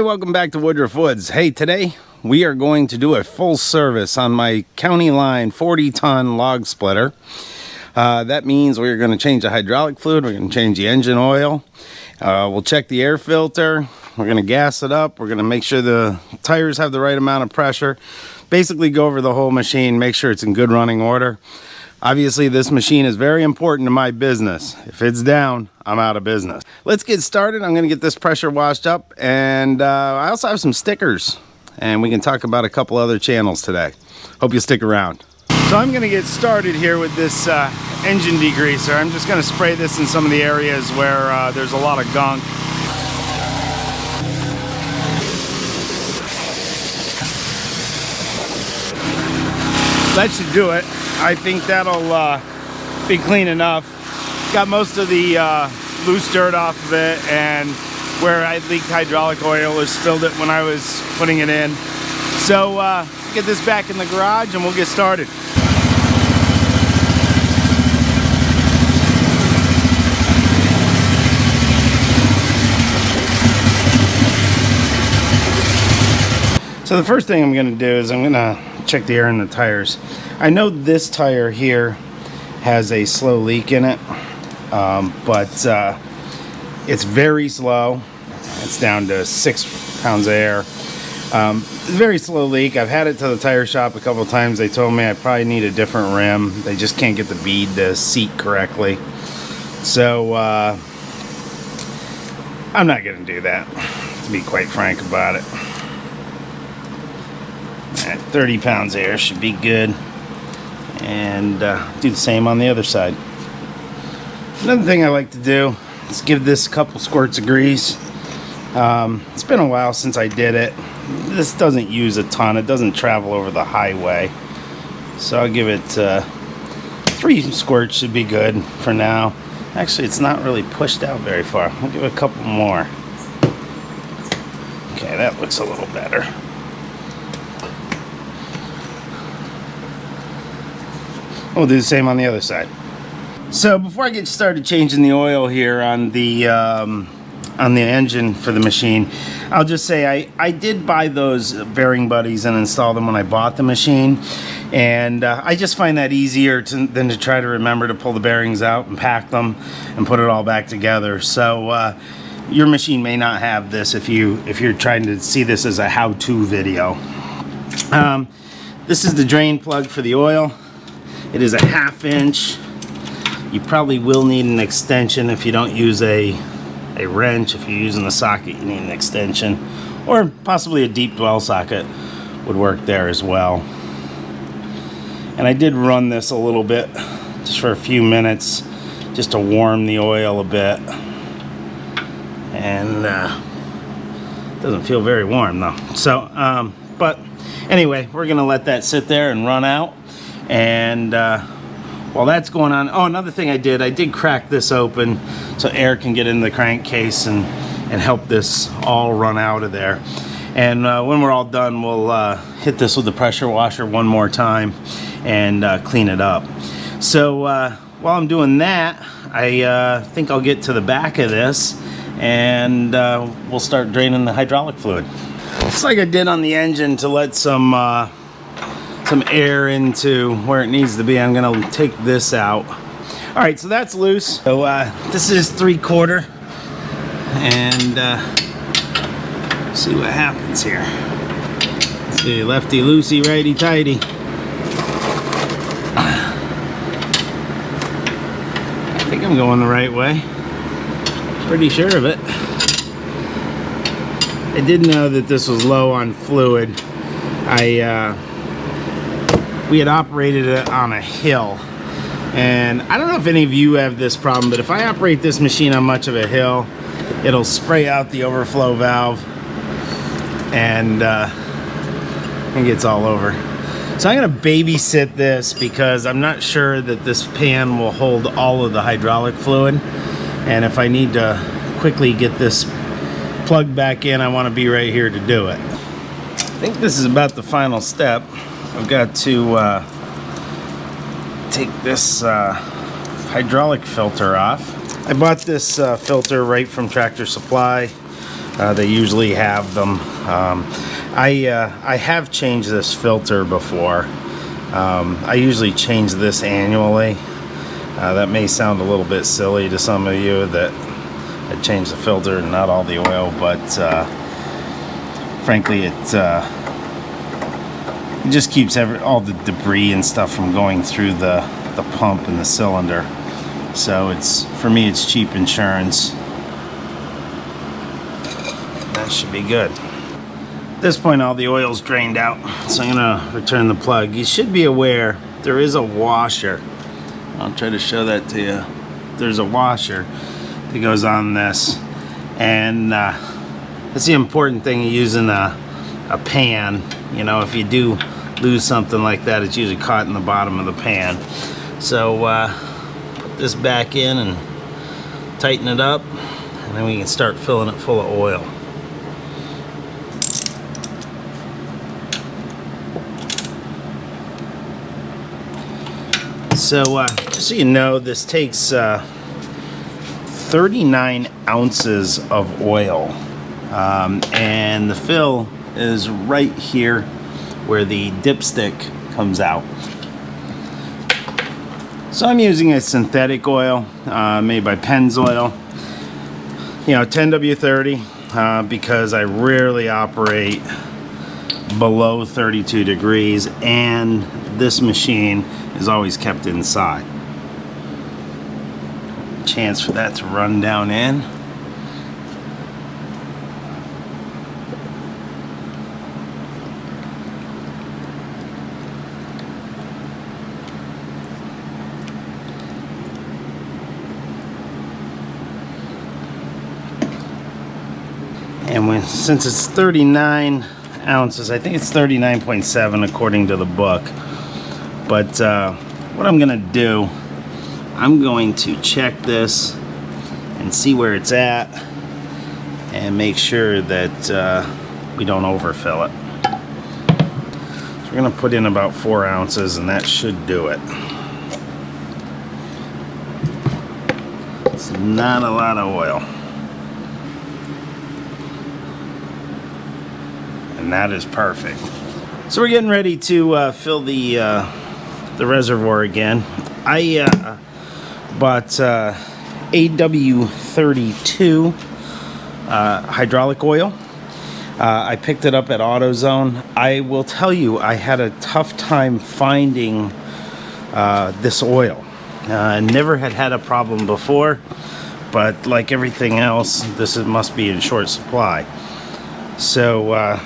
welcome back to Woodruff Woods. Hey, today we are going to do a full service on my CountyLine 40-ton log splitter. That means we're going to change the hydraulic fluid, we're going to change the engine oil, we'll check the air filter, we're going to gas it up, we're going to make sure the tires have the right amount of pressure, basically go over the whole machine, make sure it's in good running order. Obviously, this machine is very important to my business. If it's down, I'm out of business. Let's get started. I'm going to get this pressure washed up, and I also have some stickers, and we can talk about a couple other channels today. Hope you stick around. So I'm going to get started here with this engine degreaser. I'm just going to spray this in some of the areas where there's a lot of gunk. That should do it. I think that'll be clean enough. Got most of the loose dirt off of it, and where I leaked hydraulic oil or spilled it when I was putting it in. So get this back in the garage and we'll get started. So the first thing I'm going to do is I'm going to check the air in the tires. I know this tire here has a slow leak in it, but it's very slow. It's down to 6 pounds of air. Very slow leak. I've had it to the tire shop a couple of times. They told me I probably need a different rim. They just can't get the bead to seat correctly. So I'm not going to do that, to be quite frank about it. At 30 pounds of air should be good, and do the same on the other side. Another thing I like to do is give this a couple squirts of grease. It's been a while since I did it. This doesn't use a ton. It doesn't travel over the highway, so I'll give it 3 squirts should be good for now. Actually, it's not really pushed out very far. I'll give it a couple more. Okay, that looks a little better. We'll do the same on the other side. So before I get started changing the oil here on the engine for the machine, I'll just say I did buy those bearing buddies and install them when I bought the machine, and I just find that easier than to try to remember to pull the bearings out and pack them and put it all back together. So your machine may not have this if you're trying to see this as a how-to video. This is the drain plug for the oil. It is a 1/2 inch. You probably will need an extension if you don't use a wrench. If you're using a socket, you need an extension, or possibly a deep dwell socket would work there as well. And I did run this a little bit, just for a few minutes, just to warm the oil a bit. And it doesn't feel very warm though. So, but anyway, we're gonna let that sit there and run out. And while that's going on, oh, another thing I did crack this open so air can get in the crankcase and help this all run out of there. And when we're all done, we'll hit this with the pressure washer one more time and clean it up. So while I'm doing that, I think I'll get to the back of this and we'll start draining the hydraulic fluid. Just like I did on the engine to let some air into where it needs to be, I'm gonna take this out. All right, so that's loose. So this is 3/4, and see what happens here. Let's see, lefty loosey, righty tighty. I think I'm going the right way. Pretty sure of it. I did know that this was low on fluid. We had operated it on a hill, and I don't know if any of you have this problem, but if I operate this machine on much of a hill, it'll spray out the overflow valve and it gets all over. So I'm going to babysit this because I'm not sure that this pan will hold all of the hydraulic fluid, and if I need to quickly get this plugged back in, I want to be right here to do it. I think this is about the final step. I've got to take this hydraulic filter off. I bought this filter right from Tractor Supply. They usually have them. I have changed this filter before. I usually change this annually. That may sound a little bit silly to some of you that I change the filter and not all the oil, but frankly it just keeps all the debris and stuff from going through the pump and the cylinder. So for me it's cheap insurance. That should be good. At this point all the oil's drained out, so I'm gonna return the plug. You should be aware there is a washer. I'll try to show that to you. There's a washer that goes on this, and that's the important thing of using a pan. You know, if you do lose something like that, it's usually caught in the bottom of the pan. So put this back in and tighten it up, and then we can start filling it full of oil. So just so you know, this takes 39 ounces of oil, and the fill is right here where the dipstick comes out. So I'm using a synthetic oil made by Pennzoil, 10W30, because I rarely operate below 32 degrees, and this machine is always kept inside. Chance for that to run down in. And since it's 39 ounces, I think it's 39.7 according to the book. But what I'm gonna do, I'm going to check this and see where it's at and make sure that we don't overfill it. So we're gonna put in about 4 ounces, and that should do it. It's not a lot of oil. And that is perfect. So we're getting ready to fill the reservoir again. I bought AW32 hydraulic oil. I picked it up at AutoZone. I will tell you, I had a tough time finding this oil. I never had a problem before, but like everything else, this must be in short supply. So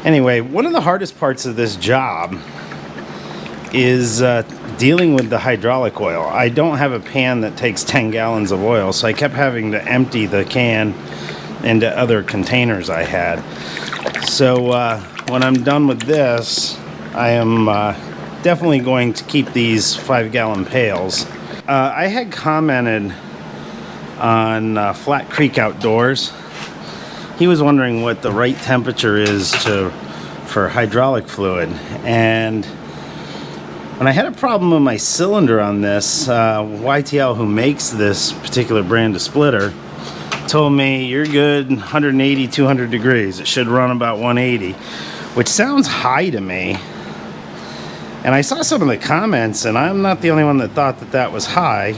anyway, one of the hardest parts of this job is dealing with the hydraulic oil. I don't have a pan that takes 10 gallons of oil, so I kept having to empty the can into other containers I had. So when I'm done with this, I am definitely going to keep these 5-gallon pails. I had commented on Flat Creek Outdoors. He was wondering what the right temperature is for hydraulic fluid, and when I had a problem with my cylinder on this, YTL, who makes this particular brand of splitter, told me you're good 180, 200 degrees. It should run about 180, which sounds high to me. And I saw some of the comments, and I'm not the only one that thought that that was high,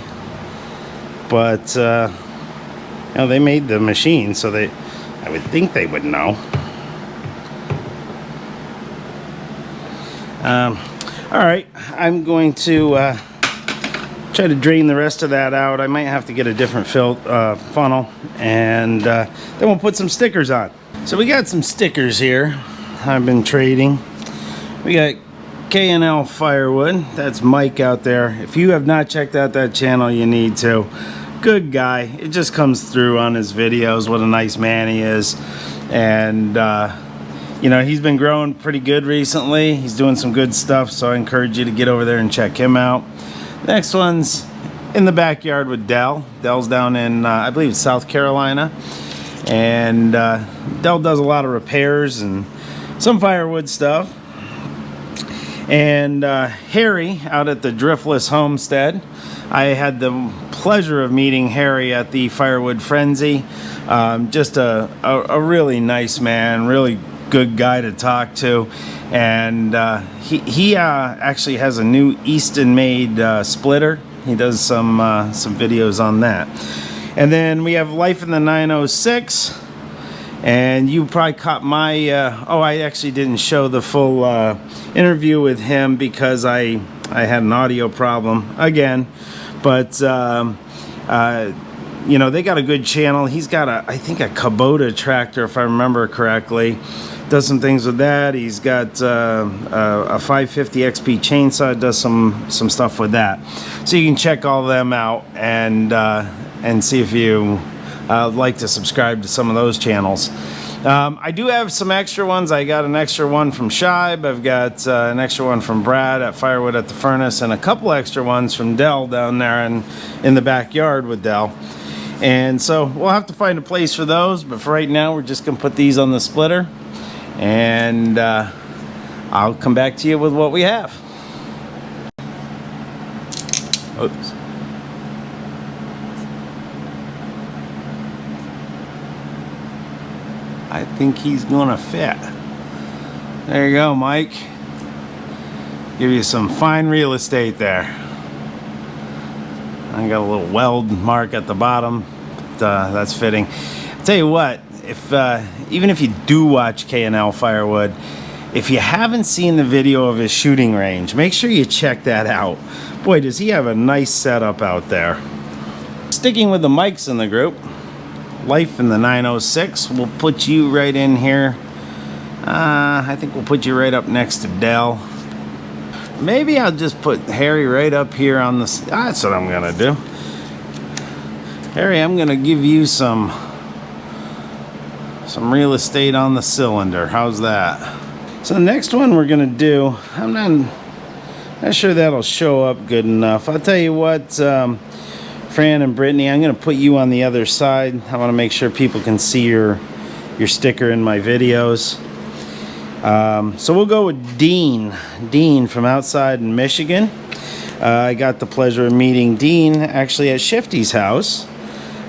but they made the machine, so I would think they would know. All right, I'm going to try to drain the rest of that out. I might have to get a different funnel, and then we'll put some stickers on. So we got some stickers here I've been trading. We got K&L Firewood. That's Mike out there. If you have not checked out that channel, you need to. Good guy. It just comes through on his videos what a nice man he is. And he's been growing pretty good recently. He's doing some good stuff, so I encourage you to get over there and check him out. Next one's in the backyard with Dell. Dell's down in, I believe, South Carolina. And Dell does a lot of repairs and some firewood stuff. And Harry out at the Driftless Homestead. I had the pleasure of meeting Harry at the Firewood Frenzy. Just a really nice man, really good guy to talk to. And he actually has a new Easton made splitter. He does some videos on that. And then we have Life in the 906. And you probably caught my, I actually didn't show the full interview with him because I had an audio problem again. But, you know, they got a good channel. He's got I think a Kubota tractor, if I remember correctly. Does some things with that. He's got a 550 XP chainsaw, does some stuff with that. So you can check all of them out and see if you like to subscribe to some of those channels. I do have some extra ones. I got an extra one from Shibe. I've got an extra one from Brad at Firewood at the Furnace, and a couple extra ones from Dell down there in the backyard with Dell. And so we'll have to find a place for those, but for right now we're just gonna put these on the splitter, and I'll come back to you with what we have. Oops. I think he's gonna fit. There you go, Mike. Give you some fine real estate there. I got a little weld mark at the bottom, but that's fitting. I'll tell you what, even if you do watch K&L Firewood, if you haven't seen the video of his shooting range, make sure you check that out. Boy, does he have a nice setup out there. Sticking with the mics in the group, Life in the 906, we'll put you right in here. I think we'll put you right up next to Dell. Maybe I'll just put Harry right up here on the... That's what I'm gonna do. Harry, I'm gonna give you some real estate on the cylinder. How's that? So the next one we're gonna do, I'm not sure that'll show up good enough. I'll tell you what, Fran and Brittany, I'm going to put you on the other side. I want to make sure people can see your sticker in my videos. So we'll go with Dean from outside in Michigan. I got the pleasure of meeting Dean actually at Shifty's house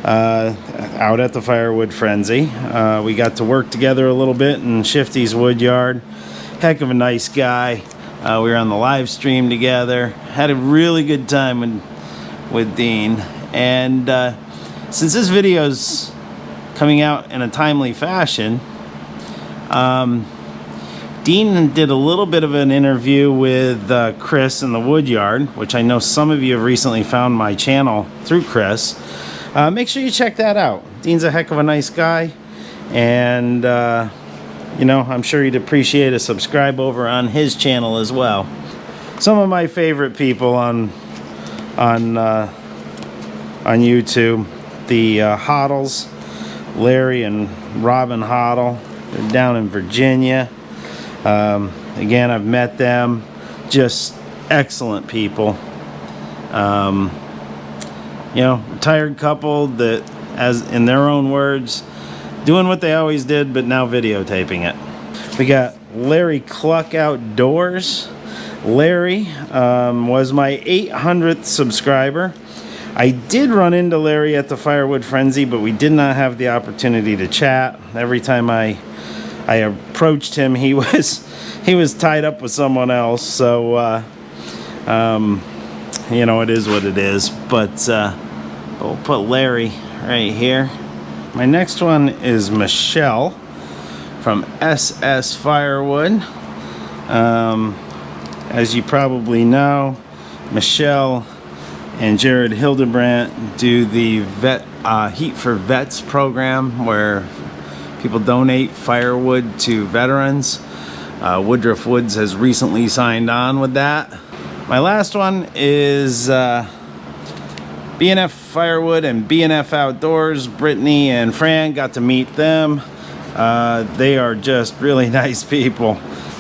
out at the Firewood Frenzy. We got to work together a little bit in Shifty's wood yard. Heck of a nice guy. We were on the live stream together. Had a really good time with Dean. And since this video's coming out in a timely fashion, Dean did a little bit of an interview with Chris in the Woodyard, which I know some of you have recently found my channel through Chris. Make sure you check that out. Dean's a heck of a nice guy, and you know, I'm sure he'd appreciate a subscribe over on his channel as well. Some of my favorite people on YouTube, the Hoddles, Larry and Robin Hoddle. They're down in Virginia. Again, I've met them. Just excellent people. You know, retired couple that, as in their own words, doing what they always did, but now videotaping it. We got Larry Cluck Outdoors. Larry was my 800th subscriber. I did run into Larry at the Firewood Frenzy, but we did not have the opportunity to chat. Every time I approached him, he was tied up with someone else. So you know, it is what it is. But we'll put Larry right here. My next one is Michelle from SS Firewood. As you probably know, Michelle and Jared Hildebrandt do the Heat for Vets program, where people donate firewood to veterans. Woodruff Woods has recently signed on with that. My last one is B&F Firewood and B&F Outdoors. Brittany and Fran, got to meet them. They are just really nice people.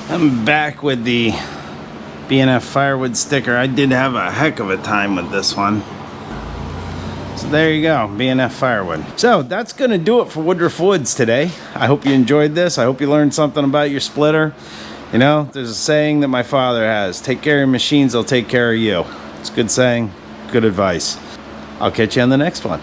I'm back with the B&F Firewood sticker. I did have a heck of a time with this one. So there you go, B&F Firewood. So that's gonna do it for Woodruff Woods today. I hope you enjoyed this. I hope you learned something about your splitter. You know, there's a saying that my father has, take care of your machines, they'll take care of you. It's a good saying, good advice. I'll catch you on the next one.